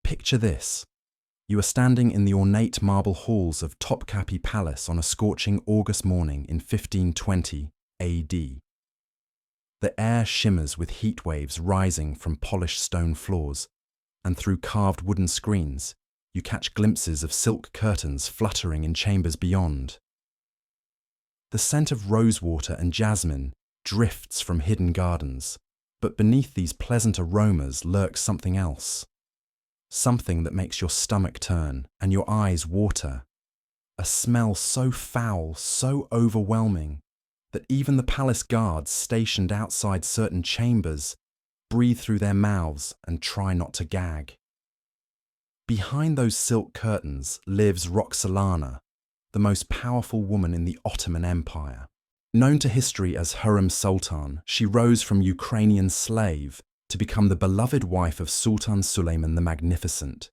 Picture this. You are standing in the ornate marble halls of Topkapi Palace on a scorching August morning in 1520 AD. The air shimmers with heat waves rising from polished stone floors, and through carved wooden screens, you catch glimpses of silk curtains fluttering in chambers beyond. The scent of rosewater and jasmine drifts from hidden gardens, but beneath these pleasant aromas lurks something else. Something that makes your stomach turn and your eyes water. A smell so foul, so overwhelming, that even the palace guards stationed outside certain chambers breathe through their mouths and try not to gag. Behind those silk curtains lives Roxolana, the most powerful woman in the Ottoman Empire. Known to history as Sultan, she rose from Ukrainian slave to become the beloved wife of Sultan Suleiman the Magnificent.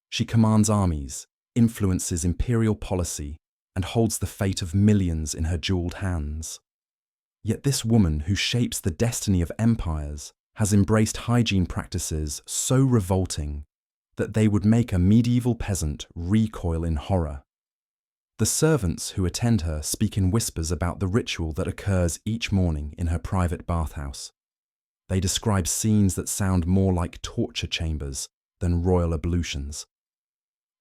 She commands armies, influences imperial policy, and holds the fate of millions in her jeweled hands. Yet this woman who shapes the destiny of empires has embraced hygiene practices so revolting that they would make a medieval peasant recoil in horror. The servants who attend her speak in whispers about the ritual that occurs each morning in her private bathhouse. They describe scenes that sound more like torture chambers than royal ablutions.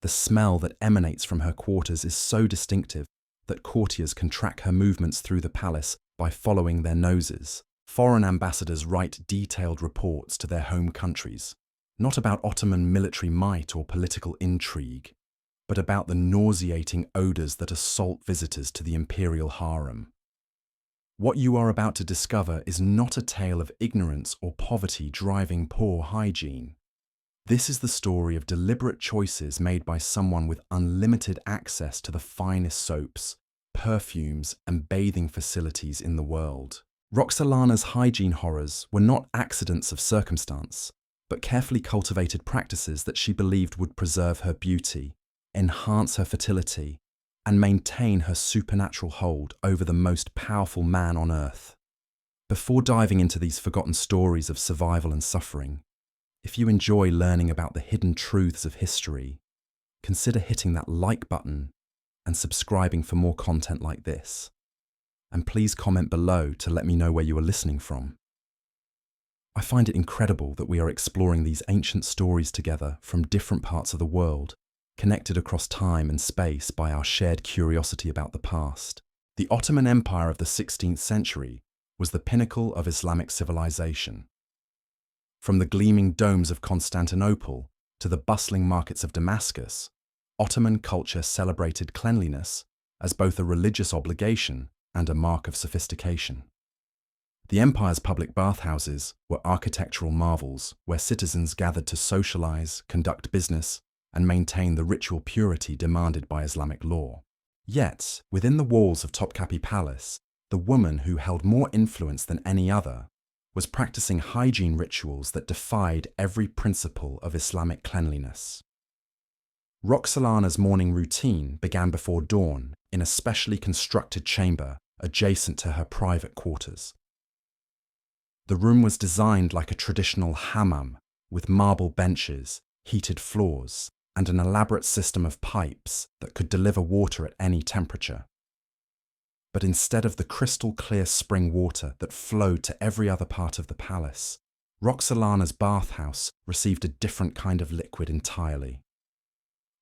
The smell that emanates from her quarters is so distinctive that courtiers can track her movements through the palace by following their noses. Foreign ambassadors write detailed reports to their home countries, not about Ottoman military might or political intrigue, but about the nauseating odours that assault visitors to the imperial harem. What you are about to discover is not a tale of ignorance or poverty driving poor hygiene. This is the story of deliberate choices made by someone with unlimited access to the finest soaps, perfumes, and bathing facilities in the world. Roxolana's hygiene horrors were not accidents of circumstance, but carefully cultivated practices that she believed would preserve her beauty, enhance her fertility, and maintain her supernatural hold over the most powerful man on earth. Before diving into these forgotten stories of survival and suffering, if you enjoy learning about the hidden truths of history, consider hitting that like button and subscribing for more content like this. And please comment below to let me know where you are listening from. I find it incredible that we are exploring these ancient stories together from different parts of the world, connected across time and space by our shared curiosity about the past. The Ottoman Empire of the 16th century was the pinnacle of Islamic civilization. From the gleaming domes of Constantinople to the bustling markets of Damascus, Ottoman culture celebrated cleanliness as both a religious obligation and a mark of sophistication. The empire's public bathhouses were architectural marvels where citizens gathered to socialize, conduct business, and maintain the ritual purity demanded by Islamic law. Yet, within the walls of Topkapi Palace, the woman who held more influence than any other was practicing hygiene rituals that defied every principle of Islamic cleanliness. Roxolana's morning routine began before dawn in a specially constructed chamber adjacent to her private quarters. The room was designed like a traditional hammam, with marble benches, heated floors, and an elaborate system of pipes that could deliver water at any temperature. But instead of the crystal-clear spring water that flowed to every other part of the palace, Roxolana's bathhouse received a different kind of liquid entirely.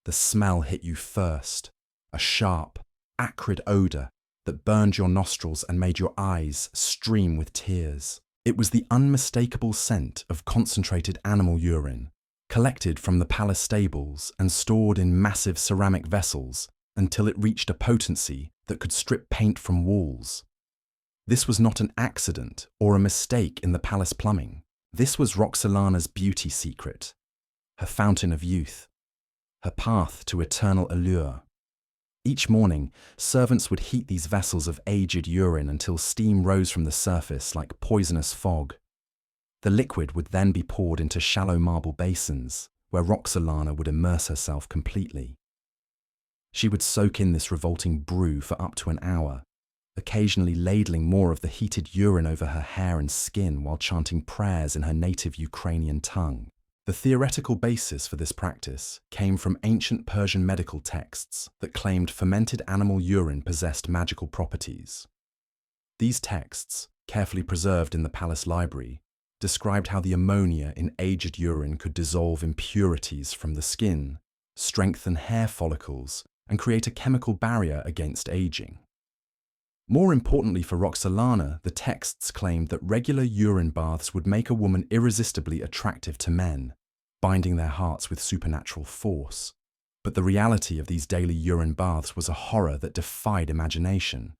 The smell hit you first, a sharp, acrid odour that burned your nostrils and made your eyes stream with tears. It was the unmistakable scent of concentrated animal urine, collected from the palace stables and stored in massive ceramic vessels until it reached a potency that could strip paint from walls. This was not an accident or a mistake in the palace plumbing. This was Roxolana's beauty secret, her fountain of youth, her path to eternal allure. Each morning, servants would heat these vessels of aged urine until steam rose from the surface like poisonous fog. The liquid would then be poured into shallow marble basins, where Roxolana would immerse herself completely. She would soak in this revolting brew for up to an hour, occasionally ladling more of the heated urine over her hair and skin while chanting prayers in her native Ukrainian tongue. The theoretical basis for this practice came from ancient Persian medical texts that claimed fermented animal urine possessed magical properties. These texts, carefully preserved in the palace library, described how the ammonia in aged urine could dissolve impurities from the skin, strengthen hair follicles, and create a chemical barrier against aging. More importantly for Roxolana, the texts claimed that regular urine baths would make a woman irresistibly attractive to men, binding their hearts with supernatural force. But the reality of these daily urine baths was a horror that defied imagination.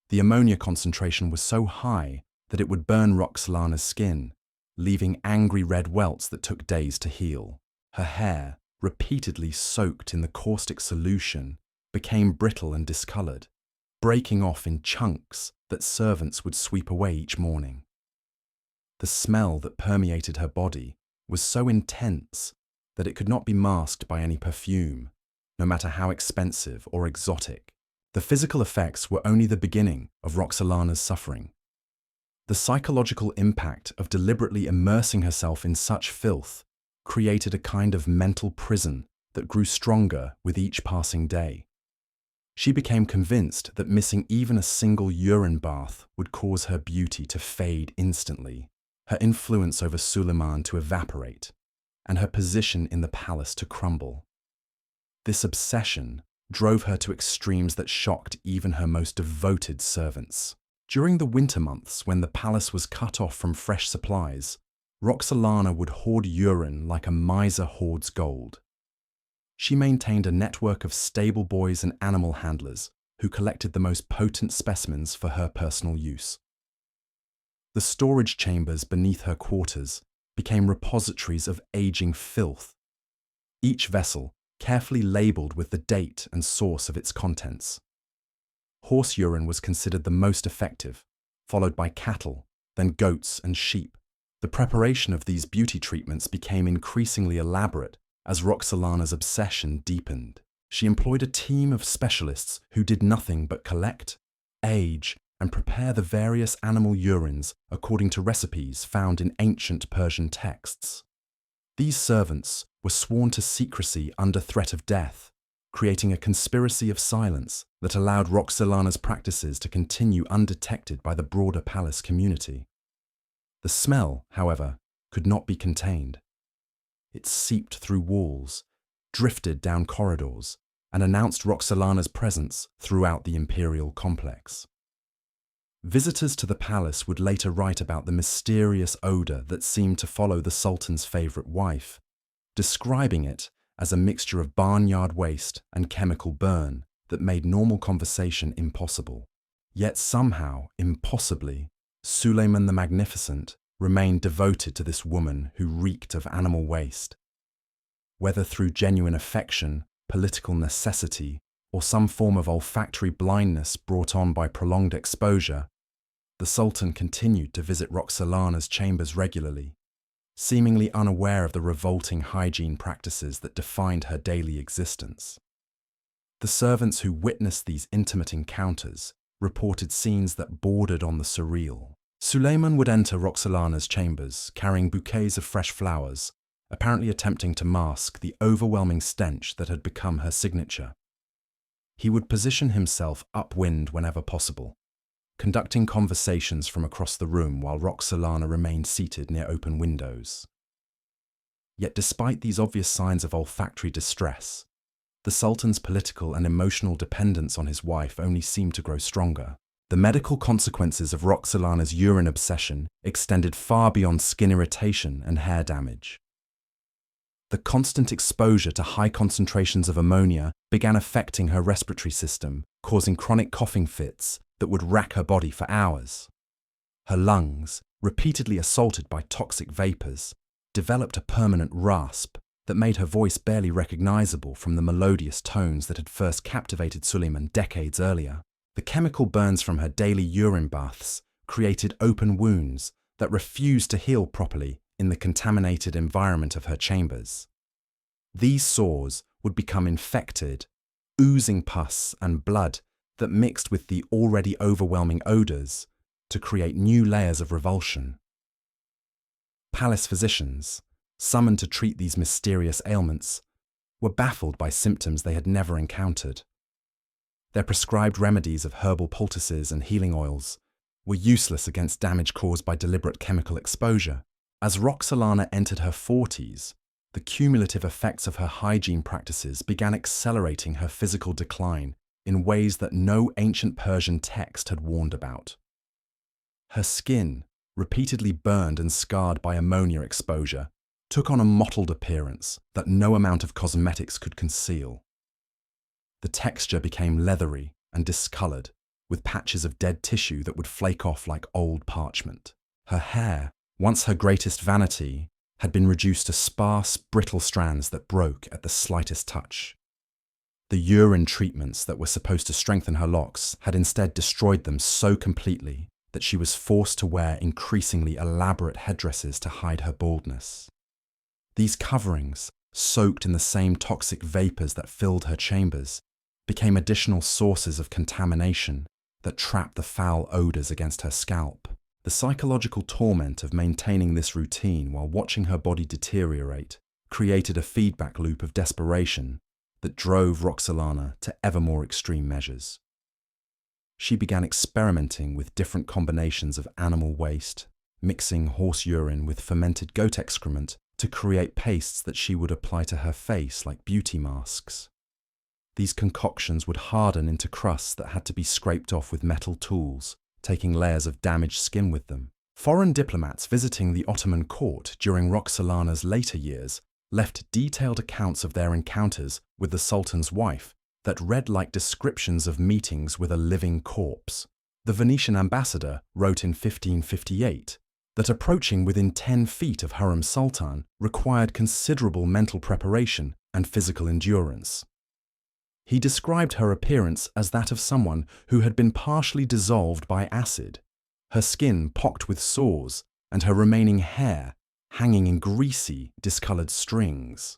The ammonia concentration was so high that it would burn Roxolana's skin, leaving angry red welts that took days to heal. Her hair, repeatedly soaked in the caustic solution, became brittle and discolored, breaking off in chunks that servants would sweep away each morning. The smell that permeated her body was so intense that it could not be masked by any perfume, no matter how expensive or exotic. The physical effects were only the beginning of Roxolana's suffering. The psychological impact of deliberately immersing herself in such filth created a kind of mental prison that grew stronger with each passing day. She became convinced that missing even a single urine bath would cause her beauty to fade instantly, her influence over Suleiman to evaporate, and her position in the palace to crumble. This obsession drove her to extremes that shocked even her most devoted servants. During the winter months, when the palace was cut off from fresh supplies, Roxolana would hoard urine like a miser hoards gold. She maintained a network of stable boys and animal handlers who collected the most potent specimens for her personal use. The storage chambers beneath her quarters became repositories of aging filth, each vessel carefully labelled with the date and source of its contents. Horse urine was considered the most effective, followed by cattle, then goats and sheep. The preparation of these beauty treatments became increasingly elaborate as Roxolana's obsession deepened. She employed a team of specialists who did nothing but collect, age, and prepare the various animal urines according to recipes found in ancient Persian texts. These servants were sworn to secrecy under threat of death, creating a conspiracy of silence that allowed Roxolana's practices to continue undetected by the broader palace community. The smell, however, could not be contained. It seeped through walls, drifted down corridors, and announced Roxolana's presence throughout the imperial complex. Visitors to the palace would later write about the mysterious odor that seemed to follow the Sultan's favorite wife, describing it as a mixture of barnyard waste and chemical burn that made normal conversation impossible. Yet somehow, impossibly, Suleiman the Magnificent remained devoted to this woman who reeked of animal waste. Whether through genuine affection, political necessity, or some form of olfactory blindness brought on by prolonged exposure, the Sultan continued to visit Roxolana's chambers regularly, seemingly unaware of the revolting hygiene practices that defined her daily existence. The servants who witnessed these intimate encounters reported scenes that bordered on the surreal. Suleiman would enter Roxolana's chambers carrying bouquets of fresh flowers, apparently attempting to mask the overwhelming stench that had become her signature. He would position himself upwind whenever possible, conducting conversations from across the room while Roxolana remained seated near open windows. Yet despite these obvious signs of olfactory distress, the Sultan's political and emotional dependence on his wife only seemed to grow stronger. The medical consequences of Roxolana's urine obsession extended far beyond skin irritation and hair damage. The constant exposure to high concentrations of ammonia began affecting her respiratory system, causing chronic coughing fits that would rack her body for hours. Her lungs, repeatedly assaulted by toxic vapors, developed a permanent rasp that made her voice barely recognizable from the melodious tones that had first captivated Suleiman decades earlier. The chemical burns from her daily urine baths created open wounds that refused to heal properly in the contaminated environment of her chambers. These sores would become infected, oozing pus and blood that mixed with the already overwhelming odors to create new layers of revulsion. Palace physicians, summoned to treat these mysterious ailments, were baffled by symptoms they had never encountered. Their prescribed remedies of herbal poultices and healing oils were useless against damage caused by deliberate chemical exposure. As Roxolana entered her 40s, the cumulative effects of her hygiene practices began accelerating her physical decline in ways that no ancient Persian text had warned about. Her skin, repeatedly burned and scarred by ammonia exposure, took on a mottled appearance that no amount of cosmetics could conceal. The texture became leathery and discolored, with patches of dead tissue that would flake off like old parchment. Her hair, once her greatest vanity, had been reduced to sparse, brittle strands that broke at the slightest touch. The urine treatments that were supposed to strengthen her locks had instead destroyed them so completely that she was forced to wear increasingly elaborate headdresses to hide her baldness. These coverings, soaked in the same toxic vapors that filled her chambers, became additional sources of contamination that trapped the foul odors against her scalp. The psychological torment of maintaining this routine while watching her body deteriorate created a feedback loop of desperation that drove Roxolana to ever more extreme measures. She began experimenting with different combinations of animal waste, mixing horse urine with fermented goat excrement to create pastes that she would apply to her face like beauty masks. These concoctions would harden into crusts that had to be scraped off with metal tools, taking layers of damaged skin with them. Foreign diplomats visiting the Ottoman court during Roxolana's later years left detailed accounts of their encounters with the Sultan's wife that read like descriptions of meetings with a living corpse. The Venetian ambassador wrote in 1558 that approaching within 10 feet of Hurrem Sultan required considerable mental preparation and physical endurance. He described her appearance as that of someone who had been partially dissolved by acid, her skin pocked with sores, and her remaining hair hanging in greasy, discolored strings.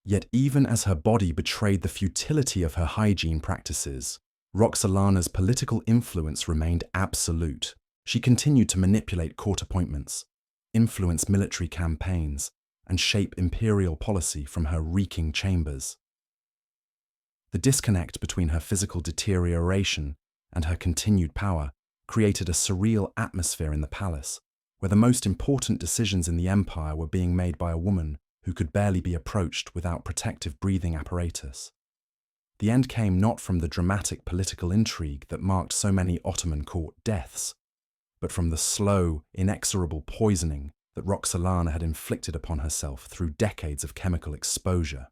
Yet even as her body betrayed the futility of her hygiene practices, Roxolana's political influence remained absolute. She continued to manipulate court appointments, influence military campaigns, and shape imperial policy from her reeking chambers. The disconnect between her physical deterioration and her continued power created a surreal atmosphere in the palace, where the most important decisions in the empire were being made by a woman who could barely be approached without protective breathing apparatus. The end came not from the dramatic political intrigue that marked so many Ottoman court deaths, but from the slow, inexorable poisoning that Roxolana had inflicted upon herself through decades of chemical exposure.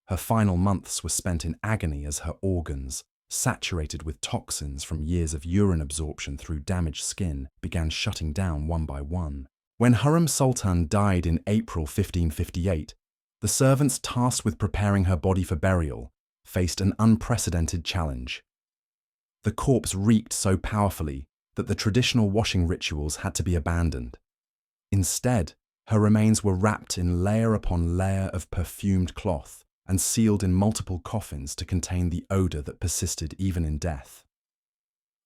Her final months were spent in agony as her organs, saturated with toxins from years of urine absorption through damaged skin, began shutting down one by one. When Hurrem Sultan died in April 1558, the servants tasked with preparing her body for burial faced an unprecedented challenge. The corpse reeked so powerfully that the traditional washing rituals had to be abandoned. Instead, her remains were wrapped in layer upon layer of perfumed cloth and sealed in multiple coffins to contain the odor that persisted even in death.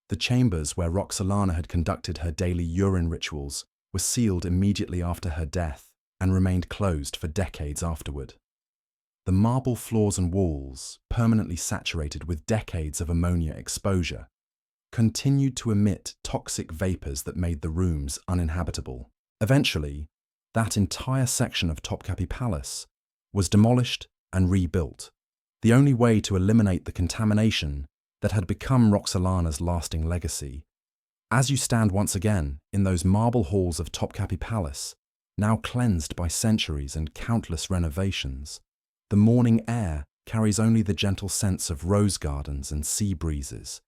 The chambers where Roxolana had conducted her daily urine rituals were sealed immediately after her death and remained closed for decades afterward. The marble floors and walls, permanently saturated with decades of ammonia exposure, continued to emit toxic vapors that made the rooms uninhabitable. Eventually, that entire section of Topkapi Palace was demolished and rebuilt, the only way to eliminate the contamination that had become Roxolana's lasting legacy. As you stand once again in those marble halls of Topkapi Palace, now cleansed by centuries and countless renovations, the morning air carries only the gentle scents of rose gardens and sea breezes.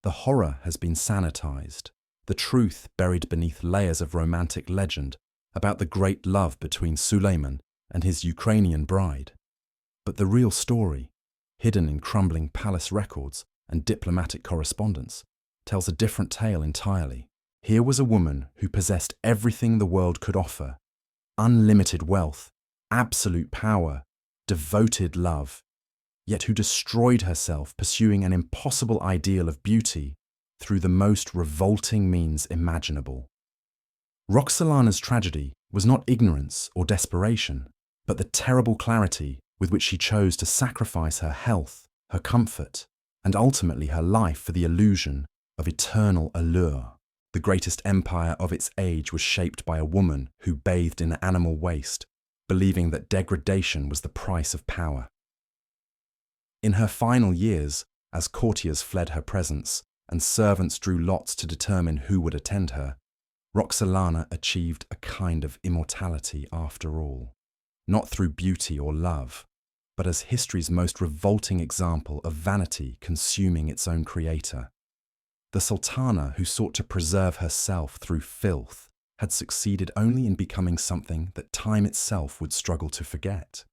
The horror has been sanitized, the truth buried beneath layers of romantic legend about the great love between Suleiman and his Ukrainian bride. But the real story, hidden in crumbling palace records and diplomatic correspondence, tells a different tale entirely. Here was a woman who possessed everything the world could offer: unlimited wealth, absolute power, devoted love, yet who destroyed herself pursuing an impossible ideal of beauty through the most revolting means imaginable. Roxolana's tragedy was not ignorance or desperation, but the terrible clarity with which she chose to sacrifice her health, her comfort, and ultimately her life for the illusion of eternal allure. The greatest empire of its age was shaped by a woman who bathed in animal waste, believing that degradation was the price of power. In her final years, as courtiers fled her presence and servants drew lots to determine who would attend her, Roxolana achieved a kind of immortality after all, not through beauty or love, but as history's most revolting example of vanity consuming its own creator. The Sultana, who sought to preserve herself through filth, had succeeded only in becoming something that time itself would struggle to forget.